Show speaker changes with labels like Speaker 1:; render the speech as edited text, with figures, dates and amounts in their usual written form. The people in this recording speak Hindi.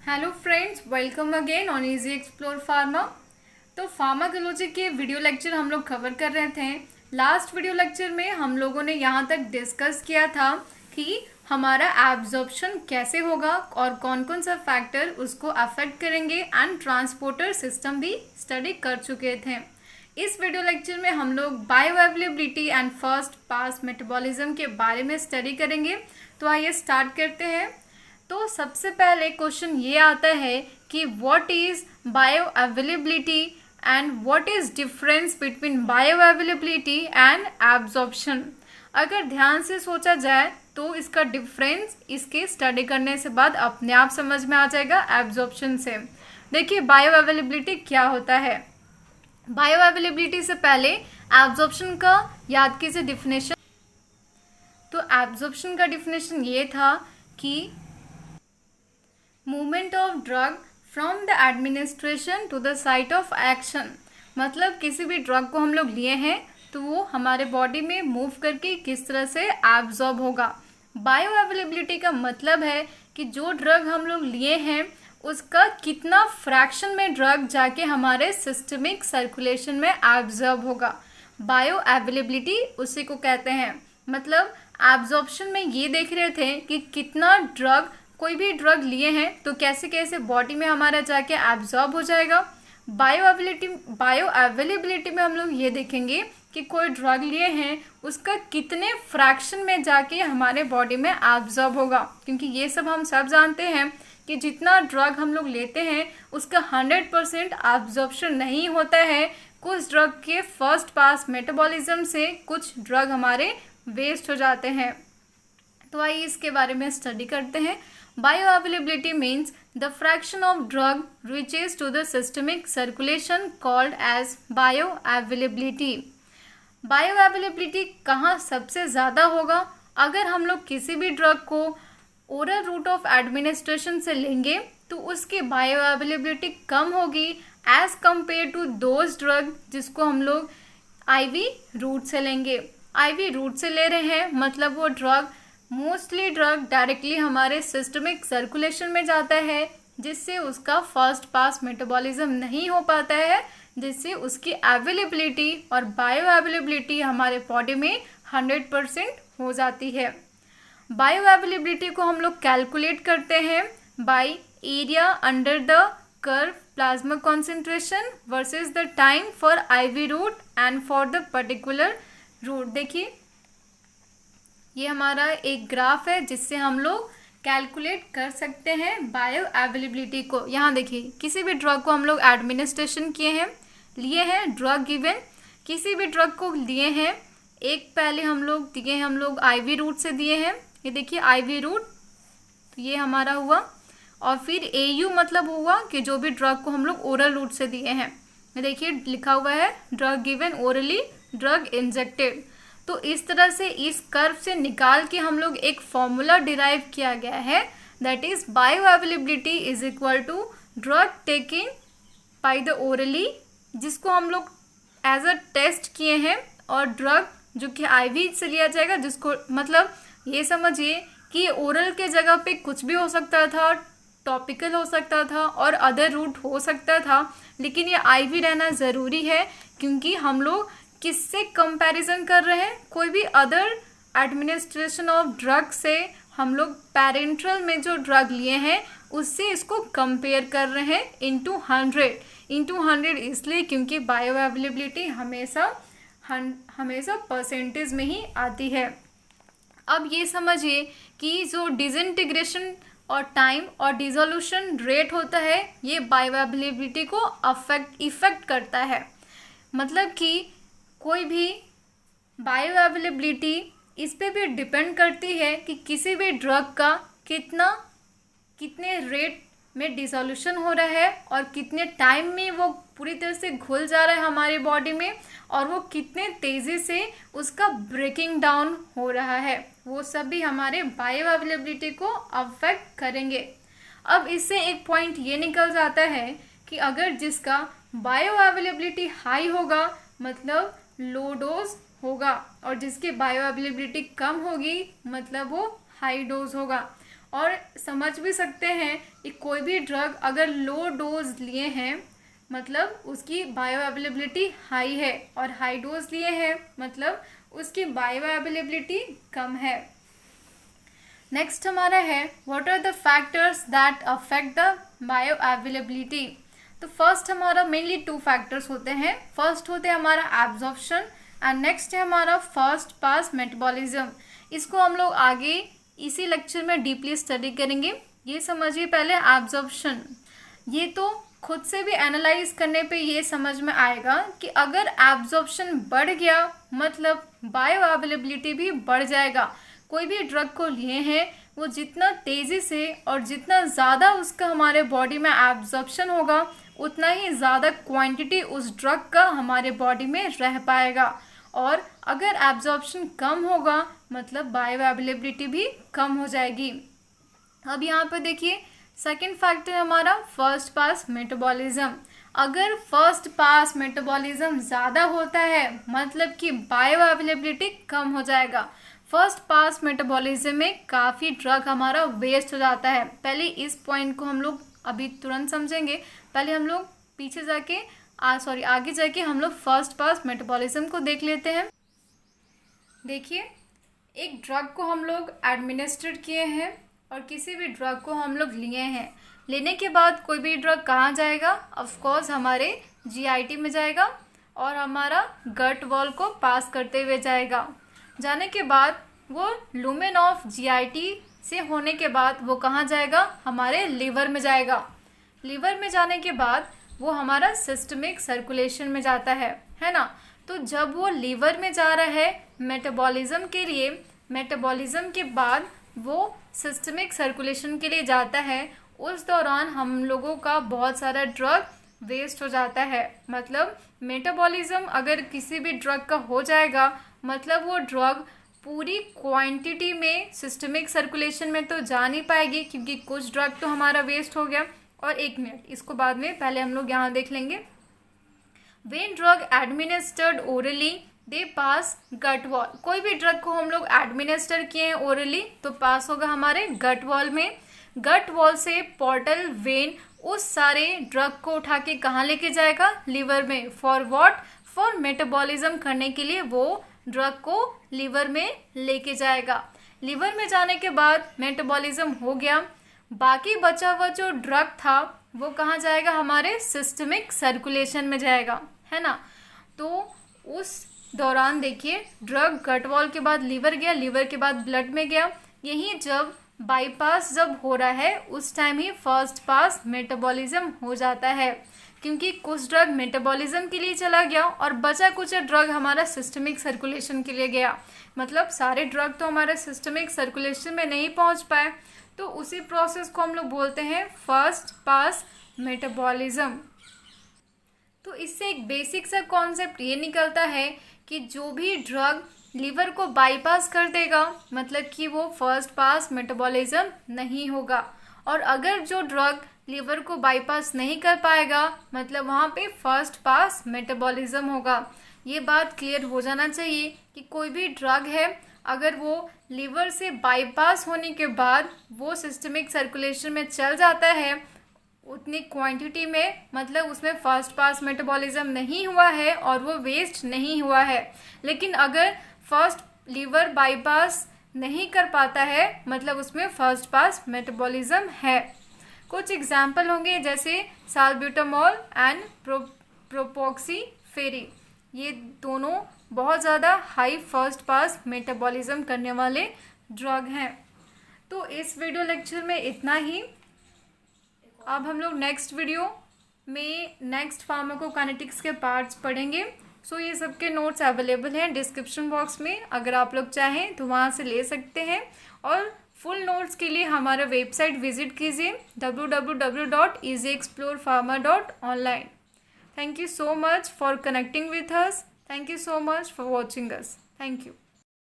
Speaker 1: Hello friends, welcome again on easy explore pharma. तो फार्माकोलॉजी के वीडियो लेक्चर हम लोग कवर कर रहे थे। लास्ट वीडियो लेक्चर में हम लोगों ने यहाँ तक डिस्कस किया था कि हमारा एब्जॉर्प्शन कैसे होगा और कौन कौन सा फैक्टर उसको अफेक्ट करेंगे एंड ट्रांसपोर्टर सिस्टम भी स्टडी कर चुके थे। इस वीडियो लेक्चर में हम लोग bio availability and first pass metabolism के बारे में स्टडी करेंगे। तो आइए स्टार्ट करते हैं। तो सबसे पहले क्वेश्चन ये आता है कि what is bio availability and what is difference between bio availability and absorption. अगर ध्यान से सोचा जाए तो इसका डिफरेंस इसके स्टडी करने से बाद अपने आप समझ में आ जाएगा एब्जॉर्प्शन से। देखिए बायो अवेलेबिलिटी क्या होता है। बायो अवेलेबिलिटी से पहले एब्जॉर्प्शन का याद कीजिए डिफिनेशन। तो एब्जॉर्प्शन का डिफिनेशन ये था कि movement of drug from the administration to the site of action. मतलब किसी भी ड्रग को हम लोग लिए हैं तो वो हमारे बॉडी में मूव करके किस तरह से एब्जॉर्ब होगा। बायो अवेलेबिलिटी का मतलब है कि जो ड्रग हम लोग लिए हैं उसका कितना फ्रैक्शन में ड्रग जाके हमारे सिस्टमिक सर्कुलेशन में एब्जॉर्ब होगा। बायो अवेलेबिलिटी उसी को कहते हैं। मतलब एब्जॉर्प्शन में ये देख रहे थे कि कितना ड्रग, कोई भी ड्रग लिए हैं तो कैसे कैसे बॉडी में हमारा जाके एब्जॉर्ब हो जाएगा। बायो अवेलेबिलिटी में हम लोग ये देखेंगे कि कोई ड्रग लिए हैं उसका कितने फ्रैक्शन में जाके हमारे बॉडी में एब्जॉर्ब होगा। क्योंकि ये सब हम सब जानते हैं कि जितना ड्रग हम लोग लेते हैं उसका 100% एब्जॉर्प्शन नहीं होता है। कुछ ड्रग के फर्स्ट पास मेटाबॉलिज्म से कुछ ड्रग हमारे वेस्ट हो जाते हैं। तो आइए इसके बारे में स्टडी करते हैं। Bioavailability means the fraction of drug reaches to the systemic circulation called as bioavailability. Bioavailability कहाँ सबसे ज़्यादा होगा? अगर हम लोग किसी भी ड्रग को ओरल रूट ऑफ एडमिनिस्ट्रेशन से लेंगे तो उसकी बायोअवेलेबिलिटी कम होगी as compare to those drug जिसको हम लोग आईवी रूट से लेंगे। आईवी रूट से ले रहे हैं मतलब वो ड्रग मोस्टली ड्रग डायरेक्टली हमारे सिस्टमिक सर्कुलेशन में जाता है जिससे उसका फर्स्ट पास मेटाबॉलिज्म नहीं हो पाता है, जिससे उसकी अवेलेबिलिटी और बायो अवेलेबिलिटी हमारे बॉडी में 100% हो जाती है। बायो अवेलेबिलिटी को हम लोग कैलकुलेट करते हैं by area under the curve plasma concentration versus the time for IV route and for the particular route. देखिए ये हमारा एक ग्राफ है जिससे हम लोग कैलकुलेट कर सकते हैं बायो अवेलेबिलिटी को। यहाँ देखिए किसी भी ड्रग को हम लोग एडमिनिस्ट्रेशन लिए हैं ड्रग गिवन, किसी भी ड्रग को लिए हैं एक पहले हम लोग आईवी रूट से दिए हैं। ये देखिए आईवी रूट तो ये हमारा हुआ, और फिर एयू मतलब हुआ कि जो भी ड्रग को हम लोग ओरल रूट से दिए हैं। ये देखिए लिखा हुआ है drug given orally, drug injected. तो इस तरह से इस कर्व से निकाल के हम लोग एक फॉर्मूला डिराइव किया गया है, that is bio availability is equal to drug taking by the orally, जिसको हम लोग एज अ टेस्ट किए हैं, और ड्रग जो कि आईवी से लिया जाएगा, जिसको मतलब ये समझिए कि ओरल के जगह पे कुछ भी हो सकता था, टॉपिकल हो सकता था और अदर रूट हो सकता था, लेकिन ये आईवी रहना ज़रूरी है क्योंकि हम लोग किससे कंपैरिजन कर रहे हैं, कोई भी अदर एडमिनिस्ट्रेशन ऑफ ड्रग से हम लोग पेरेंट्रल में जो ड्रग लिए हैं उससे इसको कंपेयर कर रहे हैं इंटू 100 इसलिए क्योंकि बायो अवेलेबिलिटी हमेशा परसेंटेज में ही आती है। अब ये समझिए कि जो डिसइंटीग्रेशन और टाइम और डिसोल्यूशन रेट होता है ये बायो अवेलेबिलिटी को इफेक्ट करता है। मतलब कि कोई भी बायो अवेलेबिलिटी इस पे भी डिपेंड करती है कि किसी भी ड्रग का कितने रेट में डिसोल्यूशन हो रहा है और कितने टाइम में वो पूरी तरह से घुल जा रहा है हमारी बॉडी में, और वो कितने तेज़ी से उसका ब्रेकिंग डाउन हो रहा है, वो सब भी हमारे बायो अवेलेबिलिटी को अफेक्ट करेंगे। अब इससे एक पॉइंट ये निकल जाता है कि अगर जिसका बायो अवेलेबिलिटी हाई होगा मतलब लो डोज होगा, और जिसकी बायो अवेलेबिलिटी कम होगी मतलब वो हाई डोज होगा। और समझ भी सकते हैं कि कोई भी ड्रग अगर लो डोज लिए हैं मतलब उसकी बायो अवेलेबिलिटी हाई है, और हाई डोज लिए हैं मतलब उसकी बायो अवेलेबिलिटी कम है। नेक्स्ट हमारा है what are the factors that affect the bio availability. तो फर्स्ट हमारा मेनली 2 फैक्टर्स होते हैं। फर्स्ट होते हैं हमारा एब्जॉर्प्शन एंड नेक्स्ट है हमारा फर्स्ट पास मेटाबॉलिज्म। इसको हम लोग आगे इसी लेक्चर में डीपली स्टडी करेंगे। ये समझिए पहले एब्जॉर्प्शन। ये तो खुद से भी एनालाइज करने पे ये समझ में आएगा कि अगर एब्जॉर्प्शन बढ़ गया मतलब बायो अवेलेबिलिटी भी बढ़ जाएगा। कोई भी ड्रग को लिए हैं वो जितना तेज़ी से और जितना ज़्यादा उसका हमारे बॉडी में एब्जॉर्प्शन होगा उतना ही ज़्यादा क्वांटिटी उस ड्रग का हमारे बॉडी में रह पाएगा, और अगर एब्जॉर्प्शन कम होगा मतलब बायो अवेलेबिलिटी भी कम हो जाएगी। अब यहाँ पर देखिए सेकेंड फैक्टर हमारा फर्स्ट पास मेटाबॉलिज्म। अगर फर्स्ट पास मेटाबॉलिज्म ज़्यादा होता है मतलब कि बायो अवेलेबिलिटी कम हो जाएगा। फर्स्ट पास मेटाबॉलिज्म में काफ़ी ड्रग हमारा वेस्ट हो जाता है। पहले इस पॉइंट को हम लोग अभी तुरंत समझेंगे, पहले हम लोग पीछे जाके आगे जाके हम लोग फर्स्ट पास मेटाबॉलिज्म को देख लेते हैं। देखिए एक ड्रग को हम लोग एडमिनिस्ट्रेट किए हैं और किसी भी ड्रग को हम लोग लिए हैं। लेने के बाद कोई भी ड्रग कहाँ जाएगा? ऑफ कोर्स हमारे जीआईटी में जाएगा और हमारा गट वॉल को पास करते हुए जाएगा। जाने के बाद वो लुमेन ऑफ जीआईटी से होने के बाद वो कहाँ जाएगा? हमारे लीवर में जाएगा। लीवर में जाने के बाद वो हमारा सिस्टमिक सर्कुलेशन में जाता है ना। तो जब वो लीवर में जा रहा है मेटाबॉलिज्म के लिए, मेटाबॉलिज्म के बाद वो सिस्टमिक सर्कुलेशन के लिए जाता है, उस दौरान हम लोगों का बहुत सारा ड्रग वेस्ट हो जाता है। मतलब मेटाबॉलिज्म अगर किसी भी ड्रग का हो जाएगा मतलब वो ड्रग पूरी क्वांटिटी में सिस्टमिक सर्कुलेशन में तो जा नहीं पाएगी, क्योंकि कुछ ड्रग तो हमारा वेस्ट हो गया। और 1 मिनट इसको बाद में पहले हम लोग यहाँ देख लेंगे। When drug administered orally they pass gut wall. कोई भी ड्रग को हम लोग एडमिनिस्टर किए हैं ओरली तो पास होगा हमारे गट वॉल में। गट वॉल से पोर्टल वेन उस सारे ड्रग को उठा के कहाँ लेके जाएगा? लीवर में। For what? फॉर मेटाबॉलिज्म करने के लिए वो ड्रग को लीवर में लेके जाएगा। लीवर में जाने के बाद मेटाबॉलिज्म हो गया, बाकी बचा हुआ जो ड्रग था वो कहाँ जाएगा? हमारे सिस्टमिक सर्कुलेशन में जाएगा, है ना। तो उस दौरान देखिए ड्रग गट वॉल के बाद लीवर गया, लीवर के बाद ब्लड में गया। यही जब बाईपास जब हो रहा है उस टाइम ही फर्स्ट पास मेटाबॉलिज्म हो जाता है, क्योंकि कुछ ड्रग मेटाबॉलिज्म के लिए चला गया और बचा कुछ ड्रग हमारा सिस्टमिक सर्कुलेशन के लिए गया। मतलब सारे ड्रग तो हमारे सिस्टमिक सर्कुलेशन में नहीं पहुंच पाए, तो उसी प्रोसेस को हम लोग बोलते हैं फर्स्ट पास मेटाबॉलिज्म। तो इससे एक बेसिक सा कॉन्सेप्ट ये निकलता है कि जो भी ड्रग लीवर को बाईपास कर देगा मतलब कि वो फर्स्ट पास मेटाबॉलिज्म नहीं होगा, और अगर जो ड्रग लीवर को बाईपास नहीं कर पाएगा मतलब वहाँ पे फर्स्ट पास मेटाबॉलिज्म होगा। ये बात क्लियर हो जाना चाहिए कि कोई भी ड्रग है अगर वो लीवर से बाईपास होने के बाद वो सिस्टमिक सर्कुलेशन में चल जाता है उतनी क्वांटिटी में, मतलब उसमें फर्स्ट पास मेटाबॉलिज्म नहीं हुआ है और वो वेस्ट नहीं हुआ है। लेकिन अगर फर्स्ट लीवर बाईपास नहीं कर पाता है मतलब उसमें फर्स्ट पास मेटाबॉलिज्म है। कुछ एग्जाम्पल होंगे जैसे साल्ब्यूटामॉल एंड प्रोपोक्सीफेरी, ये दोनों बहुत ज़्यादा हाई फर्स्ट पास मेटाबॉलिज्म करने वाले ड्रग हैं। तो इस वीडियो लेक्चर में इतना ही। अब हम लोग नेक्स्ट वीडियो में नेक्स्ट फार्माकोकाइनेटिक्स के पार्ट्स पढ़ेंगे। सो ये सबके नोट्स अवेलेबल हैं डिस्क्रिप्शन बॉक्स में, अगर आप लोग चाहें तो वहाँ से ले सकते हैं। और फुल नोट्स के लिए हमारा वेबसाइट विजिट कीजिए www.easyexplorepharma.online। Thank you so much for connecting with us. Thank you so much for watching us. Thank you.